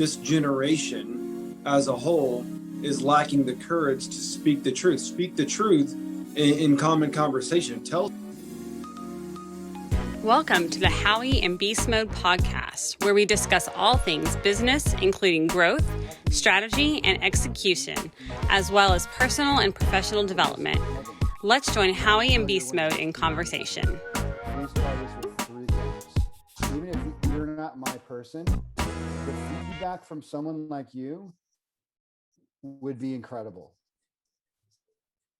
this generation as a whole is lacking the courage to speak the truth. Speak the truth in common conversation. Welcome to the Howie and Beastmode podcast, where we discuss all things business, including growth, strategy, and execution, as well as personal and professional development. Let's join Howie and Beastmode in conversation. Please try this with 3 things. Even if you're not my person, the feedback from someone like you would be incredible.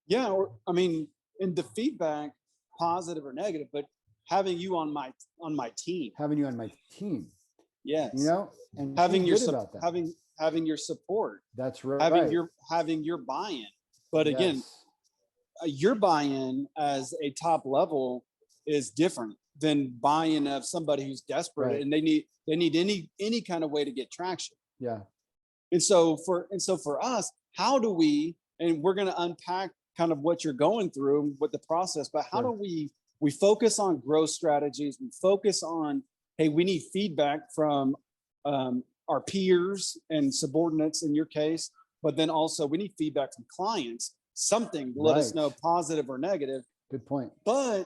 Yeah, and the feedback, positive or negative, but having you on my team. Having you on my team. Yes. And having your about that. having your support. That's right. Having your buy-in. But again, your buy-in as a top level is different than buy-in of somebody who's desperate, right, and they need any kind of way to get traction. Yeah. And so for us, how do we, and we're going to unpack kind of what you're going through with the process, but how do we focus on growth strategies? We focus on, hey, we need feedback from our peers and subordinates in your case, but then also we need feedback from clients, something to let us know positive or negative. Good point. But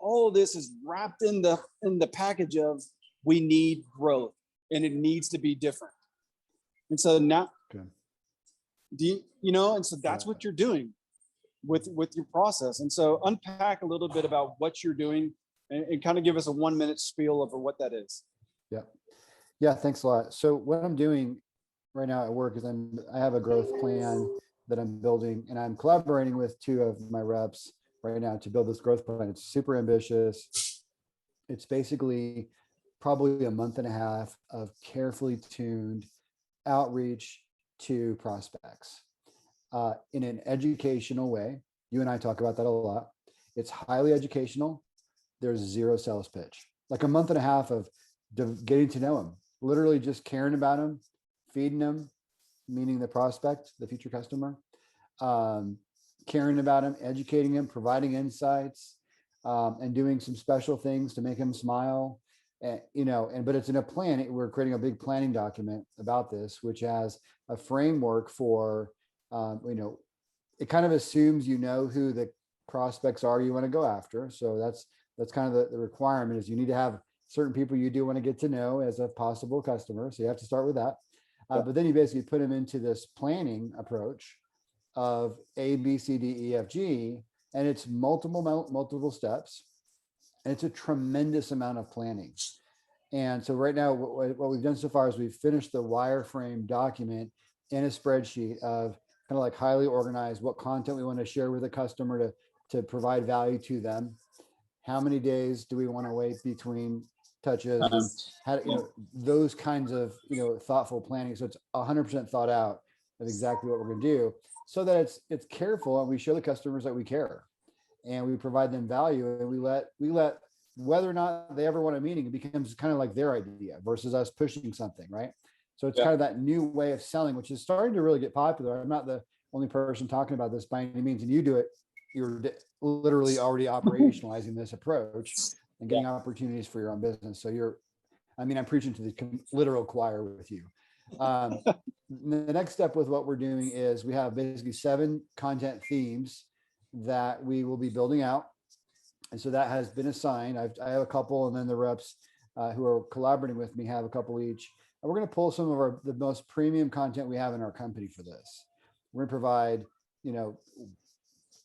all of this is wrapped in the package of we need growth and it needs to be different. And so now, and so that's what you're doing with your process. And so unpack a little bit about what you're doing and kind of give us a 1-minute spiel of what that is. Yeah. Thanks a lot. So what I'm doing right now at work is I have a growth plan that I'm building, and I'm collaborating with 2 of my reps right now to build this growth plan. It's super ambitious. It's basically probably a month and a half of carefully tuned outreach to prospects in an educational way. You and I talk about that a lot. It's highly educational. There's 0 sales pitch. Like a month and a half of getting to know them, literally just caring about them, feeding them, meaning the prospect, the future customer, caring about them, educating them, providing insights, and doing some special things to make them smile. But it's in a plan. We're creating a big planning document about this, which has a framework for, it kind of assumes who the prospects are you want to go after. So that's kind of the requirement is you need to have certain people you do want to get to know as a possible customer. So you have to start with that. But then you basically put them into this planning approach of A, B, C, D, E, F, G, and it's multiple steps. And it's a tremendous amount of planning. And so right now, what we've done so far is we've finished the wireframe document in a spreadsheet of kind of like highly organized, what content we want to share with the customer to provide value to them. How many days do we want to wait between touches? And how, those kinds of, thoughtful planning. So it's 100% thought out of exactly what we're going to do so that it's careful, and we show the customers that we care. And we provide them value, and we let whether or not they ever want a meeting, it becomes kind of like their idea versus us pushing something, right? So it's kind of that new way of selling, which is starting to really get popular. I'm not the only person talking about this by any means, and you do it. You're literally already operationalizing this approach and getting opportunities for your own business. So I'm preaching to the literal choir with you. The next step with what we're doing is we have basically 7 content themes that we will be building out. And so that has been assigned. I have a couple, and then the reps who are collaborating with me have a couple each. And we're going to pull some of the most premium content we have in our company for this. We're going to provide,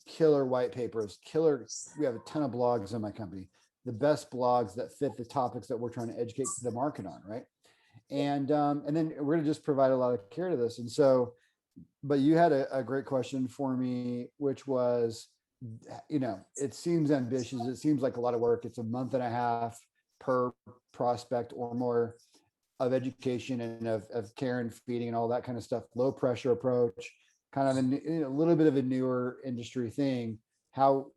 killer white papers, we have a ton of blogs in my company, the best blogs that fit the topics that we're trying to educate the market on, right? And then we're going to just provide a lot of care to this. And so, but you had a great question for me, which was, it seems ambitious. It seems like a lot of work. It's a month and a half per prospect or more of education and of care and feeding and all that kind of stuff. Low pressure approach, kind of a little bit of a newer industry thing. How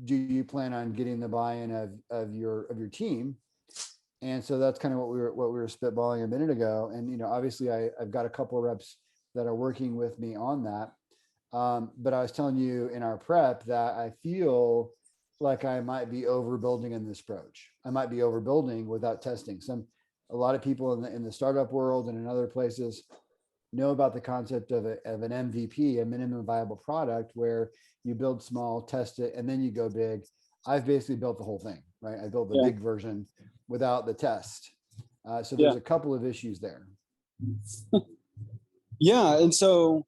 do you plan on getting the buy-in of your team? And so that's kind of what we were spitballing a minute ago. And obviously I've got a couple of reps that are working with me on that. But I was telling you in our prep that I feel like I might be overbuilding in this approach. I might be overbuilding without testing. a lot of people in the startup world and in other places know about the concept of an MVP, a minimum viable product, where you build small, test it, and then you go big. I've basically built the whole thing, right? I built the big version without the test. So there's a couple of issues there. Yeah. And so,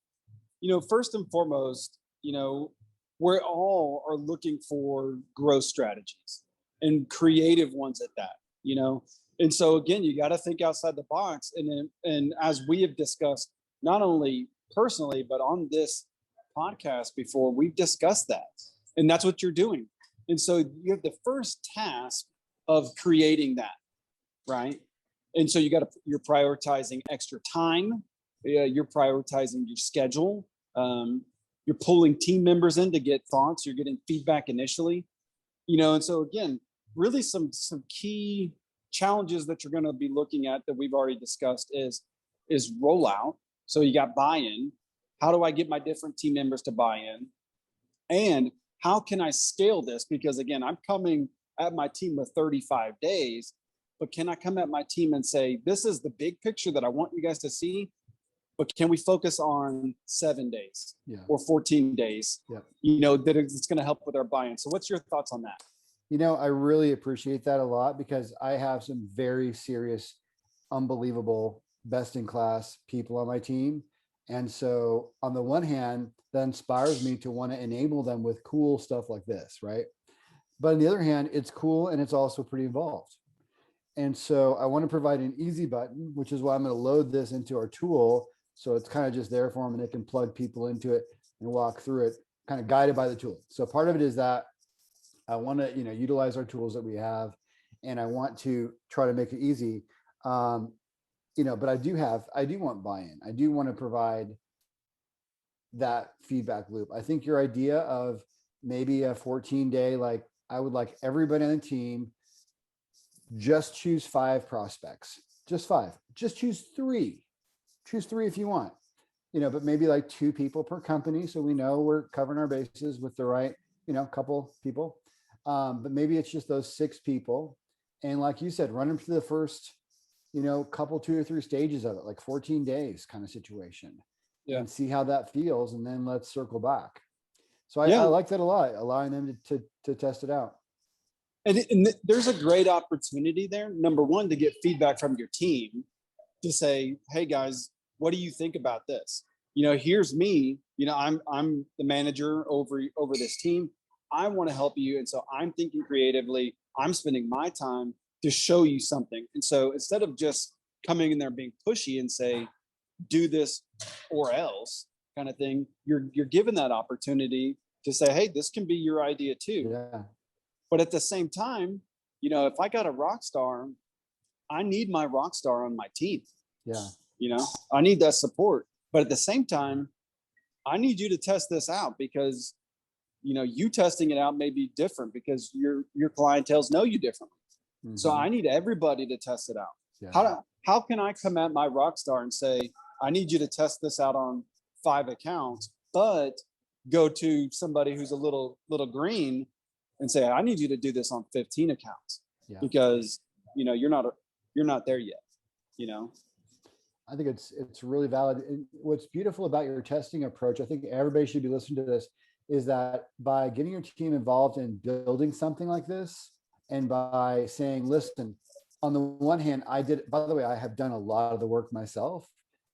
first and foremost, we all are looking for growth strategies and creative ones at that, And so again, you got to think outside the box. And as we have discussed, not only personally, but on this podcast before, we've discussed that. And that's what you're doing. And so you have the first task of creating that, right? And so you're prioritizing extra time. You're prioritizing your schedule. You're pulling team members in to get thoughts. You're getting feedback initially, and so again, really some key challenges that you're going to be looking at that we've already discussed is rollout. So you got buy-in. How do I get my different team members to buy in? And how can I scale this? Because again, I'm coming at my team with 35 days, but can I come at my team and say, this is the big picture that I want you guys to see, but can we focus on 7 days or 14 days, that it's going to help with our buy-in? So what's your thoughts on that? I really appreciate that a lot, because I have some very serious, unbelievable, best-in-class people on my team. And so on the one hand, that inspires me to want to enable them with cool stuff like this, right? But on the other hand, it's cool and it's also pretty involved. And so I want to provide an easy button, which is why I'm going to load this into our tool. So it's kind of just there for them and they can plug people into it and walk through it, kind of guided by the tool. So part of it is that I want to, utilize our tools that we have, and I want to try to make it easy. But I do want buy-in. I do want to provide that feedback loop. I think your idea of maybe a 14-day, like I would like everybody on the team, just choose 5 prospects, just 5, just choose 3 if you want, but maybe like 2 people per company. So we know we're covering our bases with the right, couple people. But maybe it's just those 6 people. And like you said, run them through the first, couple, 2 or 3 stages of it, like 14 days kind of situation, and see how that feels. And then let's circle back. So I like that a lot, allowing them to test it out. And there's a great opportunity there. Number one, to get feedback from your team to say, hey guys, what do you think about this? Here's me, I'm the manager over this team. I want to help you. And so I'm thinking creatively. I'm spending my time to show you something. And so instead of just coming in there being pushy and say, do this or else kind of thing, you're given that opportunity to say, hey, this can be your idea too. Yeah. But at the same time, if I got a rock star, I need my rock star on my team. Yeah. I need that support. But at the same time, I need you to test this out, because you testing it out may be different because your clientels know you differently. Mm-hmm. So I need everybody to test it out. Yeah. How can I come at my rock star and say, I need you to test this out on 5 accounts, but go to somebody who's a little green and say, I need you to do this on 15 accounts because you're not there yet. I think it's really valid. And what's beautiful about your testing approach, I think everybody should be listening to this, is that by getting your team involved in building something like this, and by saying, listen, on the one hand, by the way, I have done a lot of the work myself,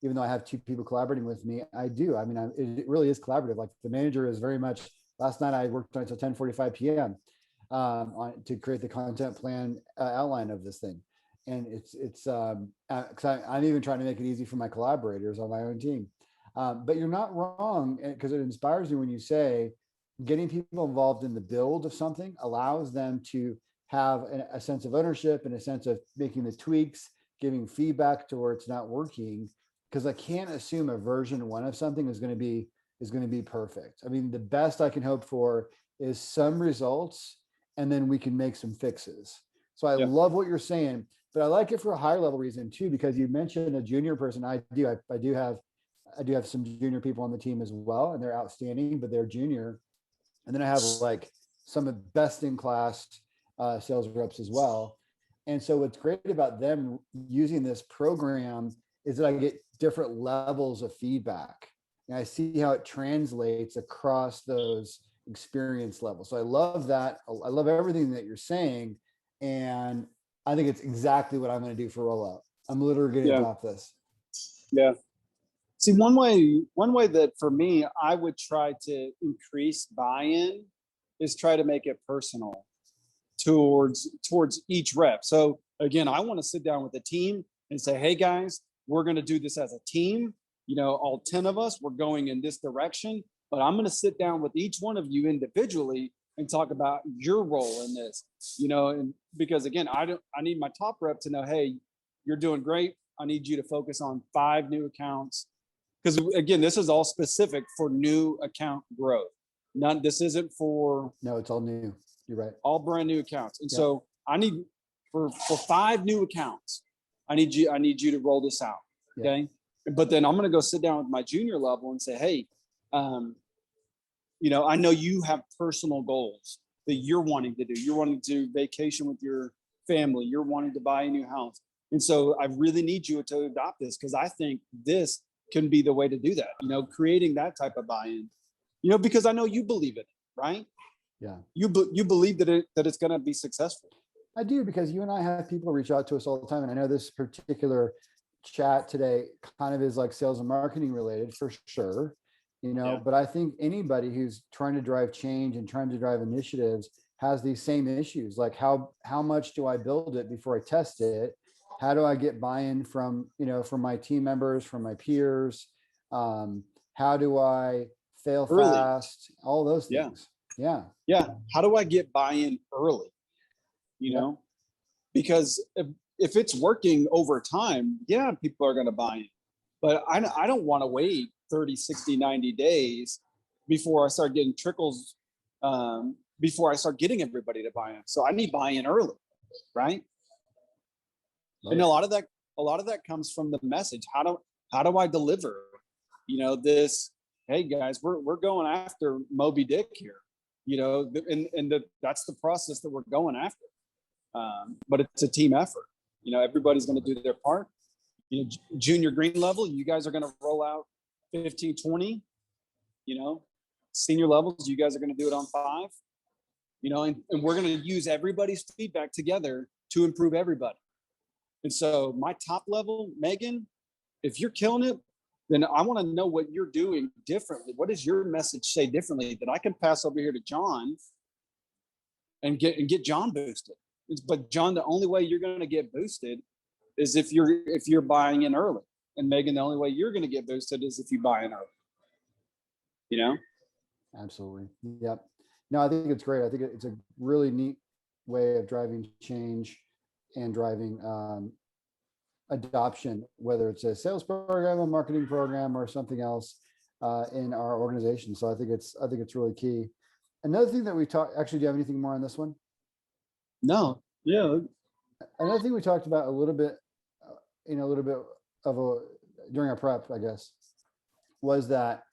even though I have 2 people collaborating with me. It really is collaborative. Like the manager is very much, last night I worked on it until 10:45 p.m. To create the content plan outline of this thing. And it's because I'm even trying to make it easy for my collaborators on my own team. But you're not wrong, because it inspires me when you say getting people involved in the build of something allows them to have a sense of ownership and a sense of making the tweaks, giving feedback to where it's not working. Because I can't assume a version 1 of something is going to be perfect. I mean, the best I can hope for is some results, and then we can make some fixes. So I love what you're saying, but I like it for a higher level reason too, because you mentioned a junior person. I do have some junior people on the team as well, and they're outstanding, but they're junior. And then I have like some best in class sales reps as well. And so what's great about them using this program is that I get different levels of feedback. And I see how it translates across those experience levels. So I love that. I love everything that you're saying. And I think it's exactly what I'm going to do for rollout. I'm literally going to adopt this. Yeah. See, one way that for me, I would try to increase buy-in is try to make it personal towards each rep. So again, I want to sit down with the team and say, hey guys, we're going to do this as a team. You know, all 10 of us, we're going in this direction, but I'm going to sit down with each one of you individually and talk about your role in this, you know, and because again, I need my top rep to know, hey, you're doing great. I need you to focus on 5 new accounts. Because again, this is all specific for new account growth. This isn't for. No, it's all new. You're right. All brand new accounts. And so I need for 5 new accounts, I need you to roll this out. Okay. But then I'm going to go sit down with my junior level and say, hey, you know, I know you have personal goals that you're wanting to do. You're wanting to vacation with your family. You're wanting to buy a new house. And so I really need you to adopt this because I think this can be the way to do that, you know, creating that type of buy-in, you know, because I know you believe it, right? Yeah. You believe that it's going to be successful. I do, because you and I have people reach out to us all the time. And I know this particular chat today kind of is like sales and marketing related for sure, you know, but I think anybody who's trying to drive change and trying to drive initiatives has these same issues. Like how much do I build it before I test it? How do I get buy-in from, you know, from my team members, from my peers? How do I fail early. Fast? All those things. Yeah. How do I get buy-in early? You know, because if it's working over time, people are going to buy in, but I don't want to wait 30, 60, 90 days before I start getting trickles, before I start getting everybody to buy in. So I need buy-in early, right? And a lot of that comes from the message. How do I deliver, you know, this, hey guys, we're going after Moby Dick here, you know, and that's the process that we're going after. But it's a team effort. You know, everybody's going to do their part. You know, junior green level, you guys are going to roll out 15, 20, you know, senior levels, you guys are going to do it on 5, you know, and we're going to use everybody's feedback together to improve everybody. And so my top level, Megan, if you're killing it, then I want to know what you're doing differently. What does your message say differently that I can pass over here to John and get John boosted? But John, the only way you're going to get boosted is if you're buying in early. And Megan, the only way you're going to get boosted is if you buy in early. You know? Absolutely. Yep. No, I think it's great. I think it's a really neat way of driving change and driving adoption, whether it's a sales program, a marketing program, or something else in our organization. So I think it's really key. Another thing that we talked, actually, do you have anything more on this one? No. Yeah. Another thing we talked about a little bit during our prep, I guess, was that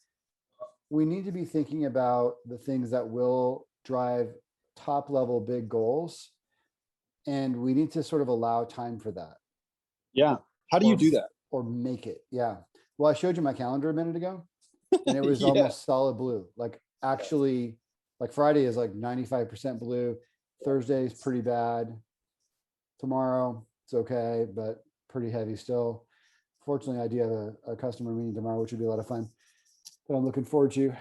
we need to be thinking about the things that will drive top level big goals. And we need to sort of allow time for that. Yeah. How do you do that? Or make it. Yeah. Well, I showed you my calendar a minute ago and it was almost solid blue. Like actually, like Friday is like 95% blue. Thursday is pretty bad. Tomorrow it's okay, but pretty heavy still. Fortunately, I do have a customer meeting tomorrow, which would be a lot of fun that I'm looking forward to.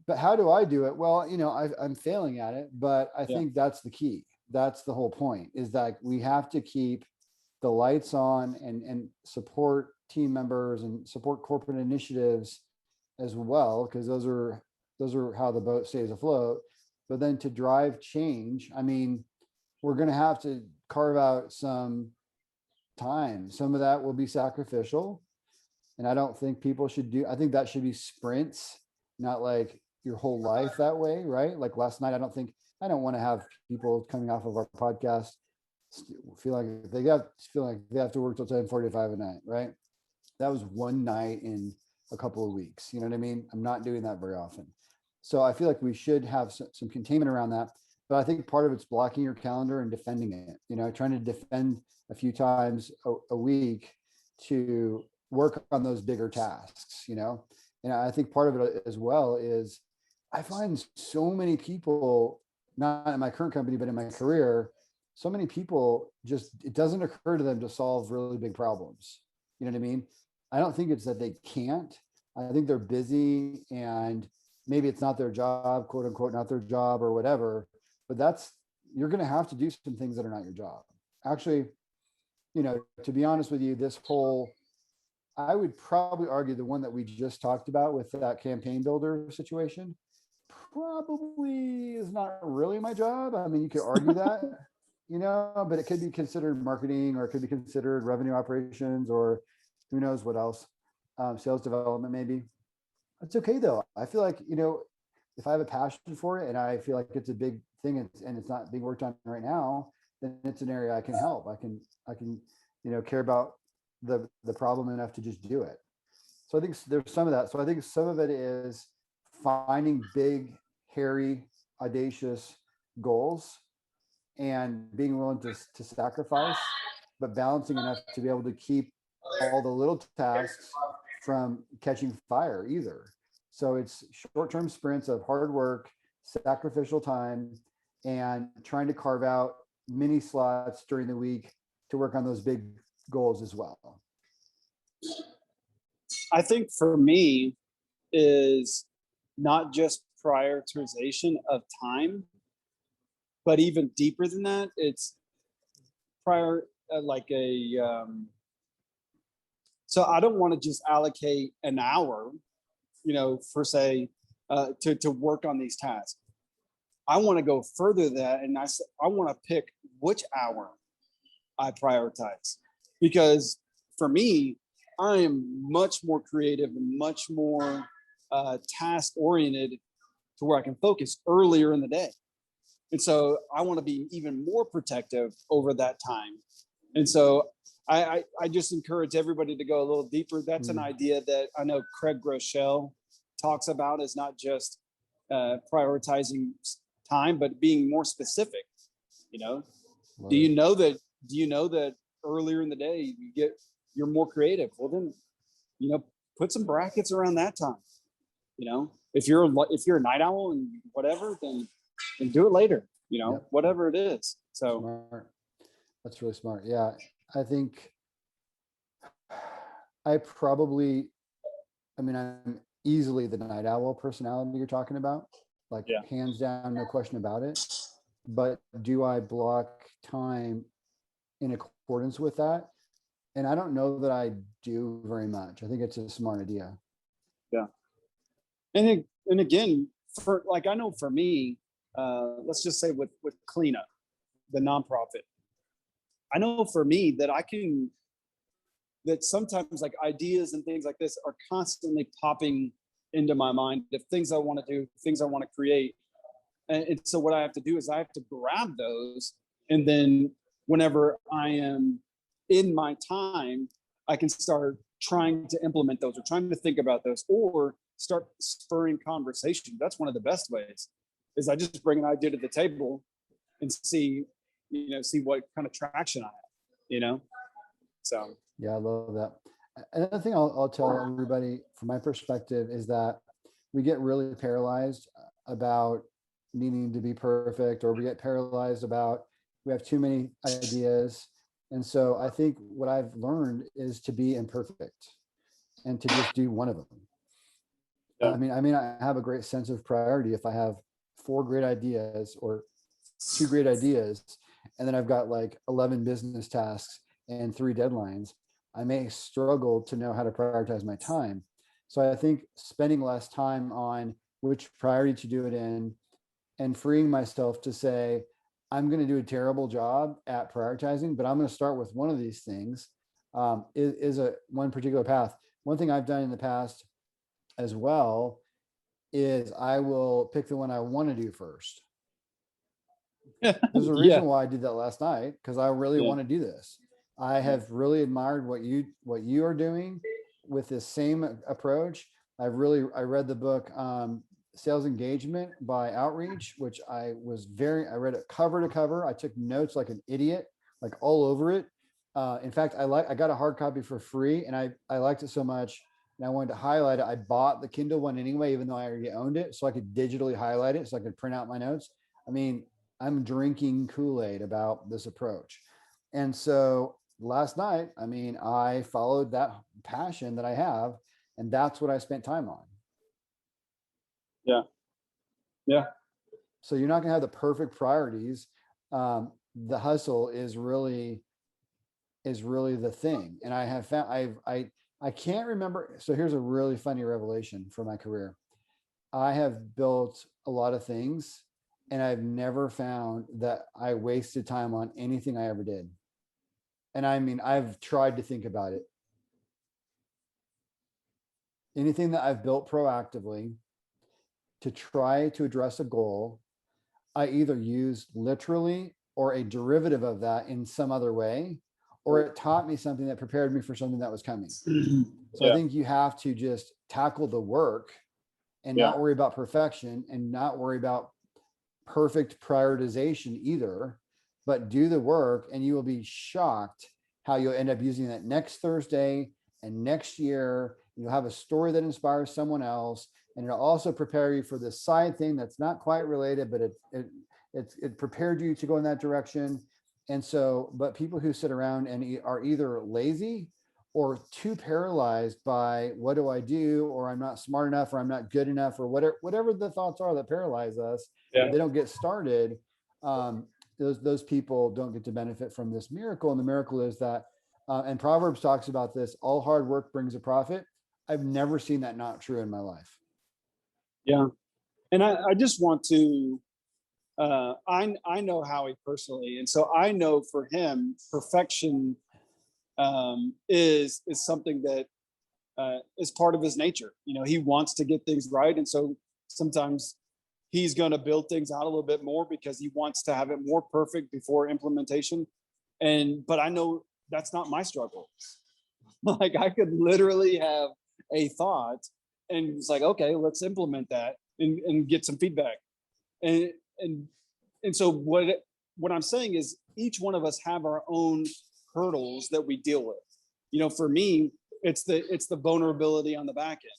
But how do I do it? Well, you know, I'm failing at it, but I think that's the key. That's the whole point, is that we have to keep the lights on and support team members and support corporate initiatives as well, because those are how the boat stays afloat. But then to drive change, I mean, we're going to have to carve out some time. Some of that will be sacrificial. And I don't think people should I think that should be sprints, not like your whole life that way, right? Like last night, I don't want to have people coming off of our podcast feel like they have to work till 10:45 at night, right? That was one night in a couple of weeks. You know what I mean? I'm not doing that very often. So I feel like we should have some containment around that. but I think part of it's blocking your calendar and defending it, trying to defend a few times a week to work on those bigger tasks, and I think part of it as well is I find so many people, not in my current company, but in my career, so many people just, it doesn't occur to them to solve really big problems. You know what I mean? I don't think it's that they can't. I think they're busy and maybe it's not their job, quote unquote, not their job or whatever, but you're going to have to do some things that are not your job. Actually, to be honest with you, I would probably argue the one that we just talked about with that campaign builder situation probably is not really my job. I mean, you could argue that, but it could be considered marketing, or it could be considered revenue operations, or who knows what else, sales development maybe. It's okay though. I feel like, if I have a passion for it and I feel like it's a big thing and it's not being worked on right now, then it's an area I can help. I can, care about the problem enough to just do it. So I think there's some of that. So I think some of it is finding big, hairy, audacious goals and being willing to sacrifice, but balancing enough to be able to keep all the little tasks from catching fire either. So it's short-term sprints of hard work, sacrificial time, and trying to carve out mini slots during the week to work on those big goals as well. I think for me is not just prioritization of time, but even deeper than that, it's so I don't want to just allocate an hour, for say, to work on these tasks. I want to go further than that, and I want to pick which hour I prioritize, because for me, I am much more creative and much more task oriented to where I can focus earlier in the day. And so I want to be even more protective over that time. And so I just encourage everybody to go a little deeper. That's an idea that I know Craig Groeschel talks about, is not just prioritizing time, but being more specific. Do you know that earlier in the day you're more creative? Well, then, put some brackets around that time. If you're a night owl and whatever, then do it later, Yep. whatever it is. So smart. That's really smart. Yeah. I think I'm easily the night owl personality you're talking about, like hands down, no question about it. But do I block time in accordance with that? And I don't know that I do very much. I think it's a smart idea. Yeah. And again, I know for me, let's just say with cleanup, the nonprofit, I know for me that sometimes like ideas and things like this are constantly popping into my mind of things I want to do, things I want to create. And so what I have to do is I have to grab those, and then whenever I am in my time, I can start trying to implement those or trying to think about those or start spurring conversation. That's one of the best ways, is I just bring an idea to the table and see what kind of traction I have, So. Yeah, I love that. Another thing I'll tell everybody from my perspective is that we get really paralyzed about needing to be perfect, or we get paralyzed about we have too many ideas. And so I think what I've learned is to be imperfect and to just do one of them. Yeah. I have a great sense of priority if I have 4 great ideas or 2 great ideas, and then I've got like 11 business tasks and 3 deadlines. I may struggle to know how to prioritize my time. So I think spending less time on which priority to do it in and freeing myself to say, I'm going to do a terrible job at prioritizing, but I'm going to start with one of these things, is one particular path. One thing I've done in the past as well is I will pick the one I want to do first. There's a reason why I did that last night, because I really want to do this. I have really admired what you are doing with this same approach. I read the book, Sales Engagement by Outreach, which I read it cover to cover. I took notes like an idiot, like all over it. In fact, I got a hard copy for free, and I liked it so much, and I wanted to highlight it. I bought the Kindle one anyway, even though I already owned it, so I could digitally highlight it, so I could print out my notes. I mean, I'm drinking Kool-Aid about this approach. And so last night, I mean, I followed that passion that I have, and that's what I spent time on. Yeah. Yeah. So you're not going to have the perfect priorities. The hustle is really the thing. And I have found, I can't remember. So here's a really funny revelation for my career. I have built a lot of things, and I've never found that I wasted time on anything I ever did. And I mean, I've tried to think about it. Anything that I've built proactively to try to address a goal, I either used literally or a derivative of that in some other way, or it taught me something that prepared me for something that was coming. So Yeah. I think you have to just tackle the work and not worry about perfection and not worry about perfect prioritization either, but do the work, and you will be shocked how you'll end up using that next Thursday and next year. You'll have a story that inspires someone else, and it'll also prepare you for this side thing that's not quite related, but it prepared you to go in that direction. And so, but people who sit around and are either lazy or too paralyzed by what do I do, or I'm not smart enough, or I'm not good enough, or whatever the thoughts are that paralyze us, they don't get started. Those people don't get to benefit from this miracle. And the miracle is that, and Proverbs talks about this, all hard work brings a profit. I've never seen that not true in my life. Yeah. And I just want to, I know Howie personally. And so I know for him, perfection is something that is part of his nature. You know, he wants to get things right. And so sometimes he's going to build things out a little bit more because he wants to have it more perfect before implementation. But I know that's not my struggle. Like, I could literally have a thought and it's like, okay, let's implement that and get some feedback. And so what I'm saying is each one of us have our own hurdles that we deal with. You know, for me, it's the vulnerability on the back end.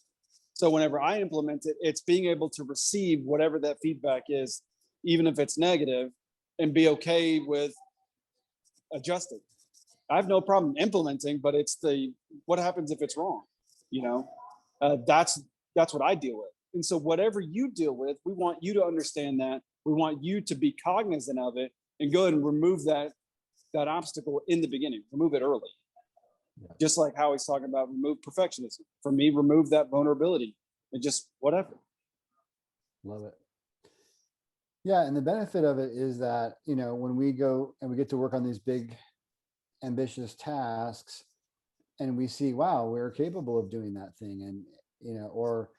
So whenever I implement it, it's being able to receive whatever that feedback is, even if it's negative, and be okay with adjusting. I have no problem implementing, but it's what happens if it's wrong? You know, that's what I deal with. And so whatever you deal with, we want you to understand that. We want you to be cognizant of it and go ahead and remove that obstacle in the beginning, remove it early. Yeah. Just like how he's talking about remove perfectionism. For me, remove that vulnerability and just whatever. Love it. Yeah. And the benefit of it is that, you know, when we go and we get to work on these big, ambitious tasks and we see, wow, we're capable of doing that thing. And, you know, or,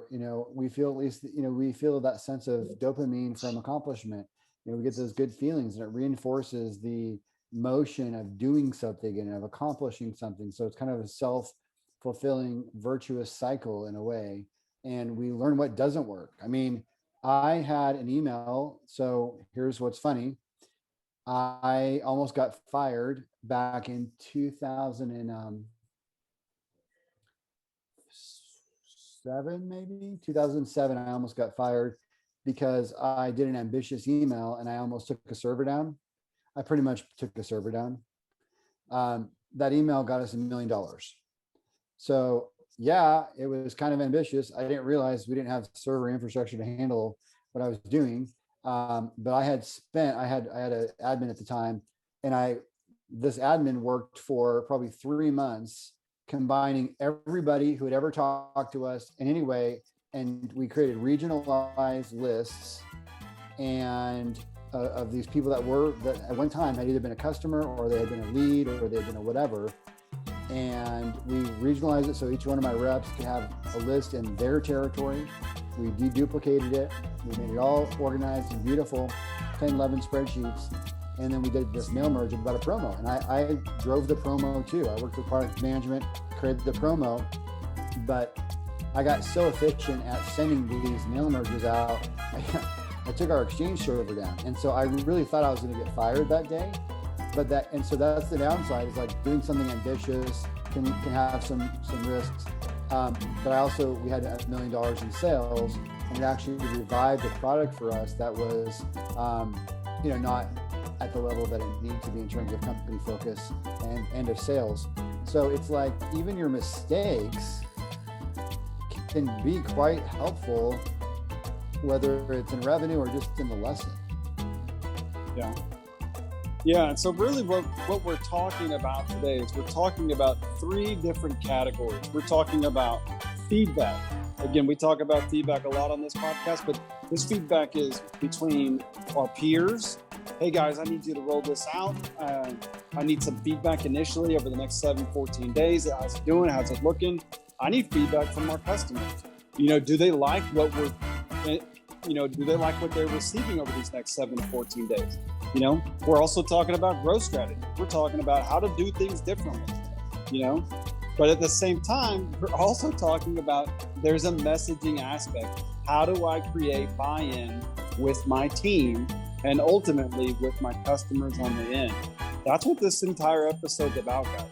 you know, we feel at least, you know, we feel that sense of dopamine from accomplishment. You know, we get those good feelings and it reinforces the motion of doing something and of accomplishing something. So it's kind of a self-fulfilling virtuous cycle in a way. And we learn what doesn't work. I mean, I had an email. So here's what's funny. I almost got fired back in 2007. I almost got fired because I did an ambitious email and I almost took a server down. I pretty much took a server down. That email got us $1 million. So yeah, it was kind of ambitious. I didn't realize we didn't have server infrastructure to handle what I was doing. But I had an admin at the time, and this admin worked for probably 3 months, combining everybody who had ever talked to us in any way. And we created regionalized lists and of these people that at one time had either been a customer or they had been a lead or they had been a whatever. And we regionalized it so each one of my reps could have a list in their territory. We deduplicated it. We made it all organized and beautiful, 10, 11 spreadsheets. And then we did this mail merge about a promo. And I drove the promo too. I worked with product management, created the promo. But I got so efficient at sending these mail merges out, I took our exchange server down. And so I really thought I was going to get fired that day. So that's the downside, is like doing something ambitious can have some risks. But we had $1 million in sales, and it actually revived a product for us that was, not at the level that it needs to be in terms of company focus and of sales. So it's like, even your mistakes can be quite helpful, whether it's in revenue or just in the lesson. Yeah, and so really what we're talking about today is we're talking about 3 different categories. We're talking about feedback. Again, we talk about feedback a lot on this podcast, but this feedback is between our peers. Hey guys, I need you to roll this out. I need some feedback initially over the next 14 days. How's it doing? How's it looking? I need feedback from our customers. Do they like what do they like what they're receiving over these next 7 to 14 days? We're also talking about growth strategy. We're talking about how to do things differently, but at the same time, we're also talking about there's a messaging aspect. How do I create buy-in with my team and ultimately with my customers on the end? That's what this entire episode's about, guys.